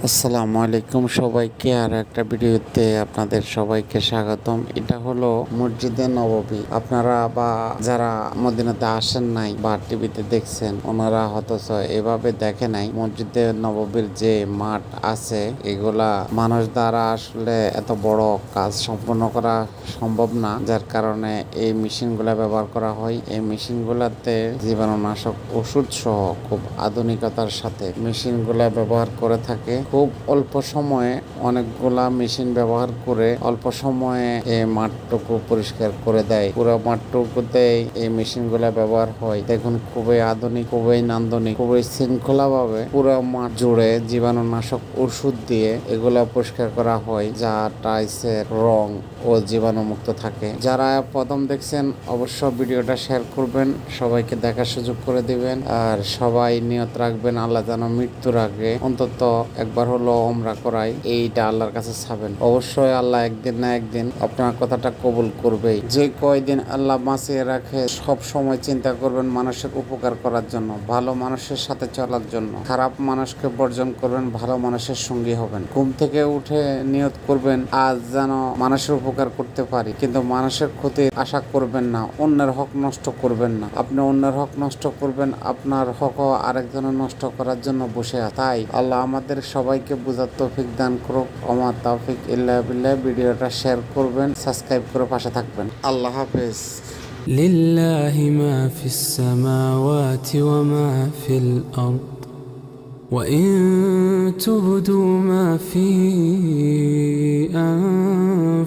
আসসালামু আলাইকুম সবাইকে আর একটা ভিডিওতে আপনাদের সবাইকে স্বাগতম। এটা হলো মসজিদে নববী। আপনারা বা যারা মদিনাতে আসেন নাই বা টিভিতে দেখছেন ওনারা অথচ এভাবে দেখে নাই মসজিদে নববীর যে মাঠ আছে এগুলা মানুষ দ্বারা আসলে এত বড় কাজ সম্পন্ন করা সম্ভব না, যার কারণে এই মেশিনগুলা ব্যবহার করা হয়। এই মেশিনগুলাতে জীবাণুনাশক ওষুধ সহ খুব আধুনিকতার সাথে মেশিনগুলা ব্যবহার করে থাকে। খুব অল্প সময়ে অনেকগুলা মেশিন ব্যবহার করে অল্প সময়ে এই মাঠটুকু পরিষ্কার করে দেয়। পুরো মাঠটুকুতেই এই মেশিনগুলা ব্যবহার হয়। দেখুন খুবই আধুনিক, খুবই নান্দনিক, খুবই শৃঙ্খলা ভাবে পুরো মাঠ জুড়ে জীবাণুনাশক ওষুধ দিয়ে এগুলা পরিষ্কার করা হয়, যা টাইলসের রং ও জীবাণুমুক্ত থাকে। যারা প্রথম দেখছেন অবশ্য ভিডিওটা শেয়ার করবেন, সবাইকে দেখার সুযোগ করে দিবেন, আর সবাই নিয়ত রাখবেন আল্লাহ যেন মৃত্যুর আগে অন্তত একবার হলো ওমরা করাই, এইটা আল্লাহর কাছে চাবেন। অবশ্যই আল্লাহ একদিন না একদিন আপনার কথাটা কবুল করবেই। যে কয়দিন আল্লাহ বাঁচিয়ে রাখে সব সময় চিন্তা করবেন মানুষের উপকার করার জন্য, ভালো মানুষের সাথে চলার জন্য। খারাপ মানুষকে বর্জন করবেন, ভালো মানুষের সঙ্গী হবেন। ঘুম থেকে উঠে নিয়ত করবেন আজ যেন মানুষের উপকার করতে পারি, কিন্তু মানুষের ক্ষতির আশা করবেন না, অন্যের হক নষ্ট করবেন না। আপনি অন্যের হক নষ্ট করবেন, আপনার হকও আরেকজনের নষ্ট করার জন্য বসে আছে। তাই আল্লাহ আমাদের সবাইকে বুঝার তৌফিক দান করুক। ওমা তৌফিক ইল্লা বিল্লাহ। ভিডিওটা শেয়ার করবেন, সাবস্ক্রাইব করে পাশে থাকবেন। আল্লাহ হাফেজ। لله ما في السماوات وما في الأرض وإن تبدوا ما في أنفسكم